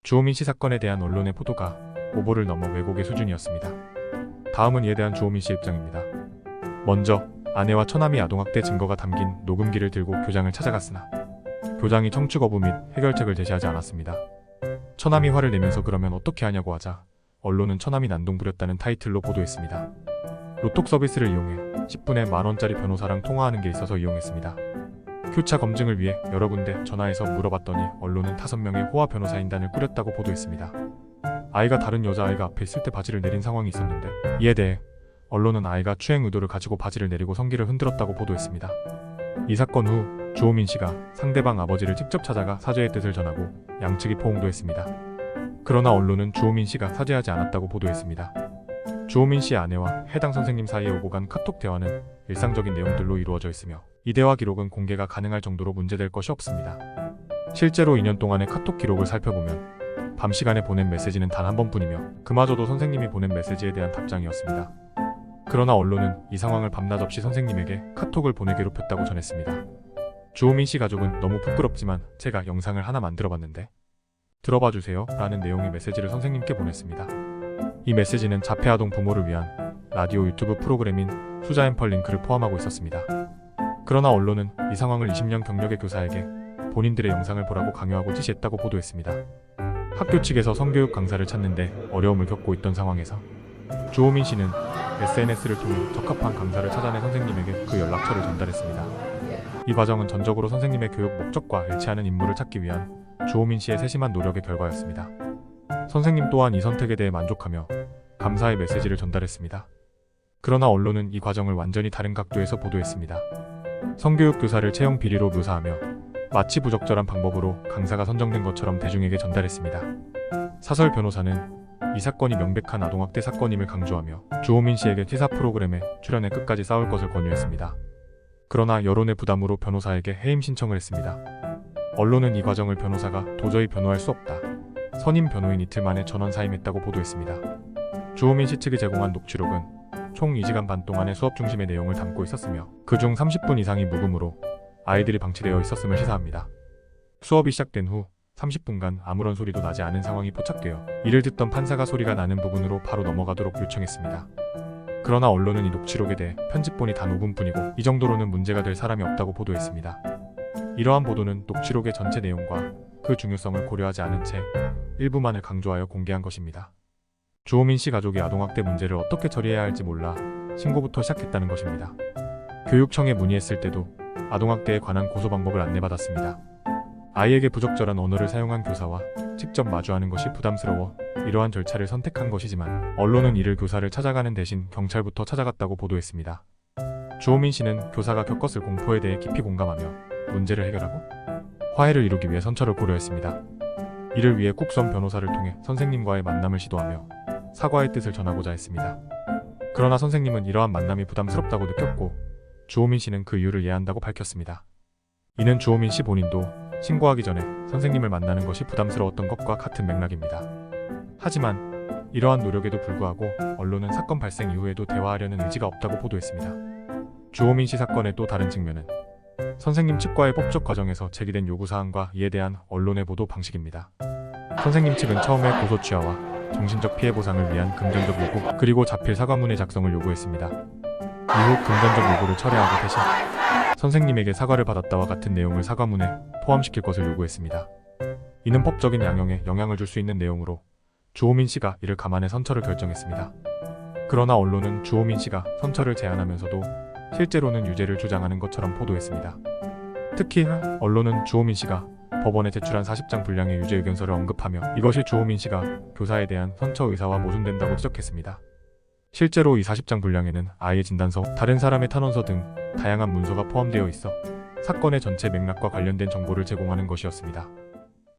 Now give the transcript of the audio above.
주호민 씨 사건에 대한 언론의 보도가 오보를 넘어 왜곡의 수준이었습니다. 다음은 이에 대한 주호민 씨의 입장입니다. 먼저 아내와 처남이 아동학대 증거가 담긴 녹음기를 들고 교장을 찾아갔으나 교장이 청취 거부 및 해결책을 제시하지 않았습니다. 처남이 화를 내면서 그러면 어떻게 하냐고 하자 언론은 처남이 난동 부렸다는 타이틀로 보도했습니다. 로톡 서비스를 이용해 10분에 만원짜리 변호사랑 통화하는 게 있어서 이용했습니다. 교차 검증을 위해 여러 군데 전화해서 물어봤더니 언론은 5명의 호화 변호사인단을 꾸렸다고 보도했습니다. 아이가 다른 여자아이가 앞에 있을 때 바지를 내린 상황이 있었는데 이에 대해 언론은 아이가 추행 의도를 가지고 바지를 내리고 성기를 흔들었다고 보도했습니다. 이 사건 후 주호민 씨가 상대방 아버지를 직접 찾아가 사죄의 뜻을 전하고 양측이 포옹도 했습니다. 그러나 언론은 주호민 씨가 사죄하지 않았다고 보도했습니다. 주호민 씨의 아내와 해당 선생님 사이에 오고 간 카톡 대화는 일상적인 내용들로 이루어져 있으며 이 대화 기록은 공개가 가능할 정도로 문제될 것이 없습니다. 실제로 2년 동안의 카톡 기록을 살펴보면 밤 시간에 보낸 메시지는 단 한 번뿐이며 그마저도 선생님이 보낸 메시지에 대한 답장이었습니다. 그러나 언론은 이 상황을 밤낮 없이 선생님에게 카톡을 보내 괴롭혔다고 전했습니다. 주호민 씨 가족은 너무 부끄럽지만 제가 영상을 하나 만들어봤는데 들어봐주세요 라는 내용의 메시지를 선생님께 보냈습니다. 이 메시지는 자폐아동 부모를 위한 라디오 유튜브 프로그램인 수자앰펄 링크를 포함하고 있었습니다. 그러나 언론은 이 상황을 20년 경력의 교사에게 본인들의 영상을 보라고 강요하고 지시했다고 보도했습니다. 학교 측에서 성교육 강사를 찾는데 어려움을 겪고 있던 상황에서 주호민 씨는 SNS를 통해 적합한 강사를 찾아내 선생님에게 그 연락처를 전달했습니다. 이 과정은 전적으로 선생님의 교육 목적과 일치하는 인물을 찾기 위한 주호민 씨의 세심한 노력의 결과였습니다. 선생님 또한 이 선택에 대해 만족하며 감사의 메시지를 전달했습니다. 그러나 언론은 이 과정을 완전히 다른 각도에서 보도했습니다. 성교육 교사를 채용 비리로 묘사하며 마치 부적절한 방법으로 강사가 선정된 것처럼 대중에게 전달했습니다. 사설 변호사는 이 사건이 명백한 아동학대 사건임을 강조하며 주호민 씨에게 시사 프로그램에 출연해 끝까지 싸울 것을 권유했습니다. 그러나 여론의 부담으로 변호사에게 해임 신청을 했습니다. 언론은 이 과정을 변호사가 도저히 변호할 수 없다. 선임 변호인 이틀 만에 전원 사임했다고 보도했습니다. 주호민 씨 측이 제공한 녹취록은 총 2시간 반 동안의 수업 중심의 내용을 담고 있었으며 그중 30분 이상이 묵음으로 아이들이 방치되어 있었음을 시사합니다. 수업이 시작된 후 30분간 아무런 소리도 나지 않은 상황이 포착되어 이를 듣던 판사가 소리가 나는 부분으로 바로 넘어가도록 요청했습니다. 그러나 언론은 이 녹취록에 대해 편집본이 단 5분뿐이고 이 정도로는 문제가 될 사람이 없다고 보도했습니다. 이러한 보도는 녹취록의 전체 내용과 그 중요성을 고려하지 않은 채 일부만을 강조하여 공개한 것입니다. 주호민 씨 가족이 아동학대 문제를 어떻게 처리해야 할지 몰라 신고부터 시작했다는 것입니다. 교육청에 문의했을 때도 아동학대에 관한 고소 방법을 안내받았습니다. 아이에게 부적절한 언어를 사용한 교사와 직접 마주하는 것이 부담스러워 이러한 절차를 선택한 것이지만 언론은 이를 교사를 찾아가는 대신 경찰부터 찾아갔다고 보도했습니다. 주호민 씨는 교사가 겪었을 공포에 대해 깊이 공감하며 문제를 해결하고 화해를 이루기 위해 선처를 고려했습니다. 이를 위해 국선 변호사를 통해 선생님과의 만남을 시도하며 사과의 뜻을 전하고자 했습니다. 그러나 선생님은 이러한 만남이 부담스럽다고 느꼈고 주호민 씨는 그 이유를 이해한다고 밝혔습니다. 이는 주호민 씨 본인도 신고하기 전에 선생님을 만나는 것이 부담스러웠던 것과 같은 맥락입니다. 하지만 이러한 노력에도 불구하고 언론은 사건 발생 이후에도 대화하려는 의지가 없다고 보도했습니다. 주호민 씨 사건의 또 다른 측면은 선생님 측과의 법적 과정에서 제기된 요구사항과 이에 대한 언론의 보도 방식입니다. 선생님 측은 처음에 고소 취하와 정신적 피해 보상을 위한 금전적 요구 그리고 자필 사과문의 작성을 요구했습니다. 이후 금전적 요구를 철회하고 대신 선생님에게 사과를 받았다와 같은 내용을 사과문에 포함시킬 것을 요구했습니다. 이는 법적인 양형에 영향을 줄 수 있는 내용으로 주호민 씨가 이를 감안해 선처를 결정했습니다. 그러나 언론은 주호민 씨가 선처를 제안하면서도 실제로는 유죄를 주장하는 것처럼 보도했습니다. 특히 언론은 주호민 씨가 법원에 제출한 40장 분량의 유죄 의견서를 언급하며 이것이 주호민 씨가 교사에 대한 선처 의사와 모순된다고 지적했습니다. 실제로 이 40장 분량에는 아이의 진단서, 다른 사람의 탄원서 등 다양한 문서가 포함되어 있어 사건의 전체 맥락과 관련된 정보를 제공하는 것이었습니다.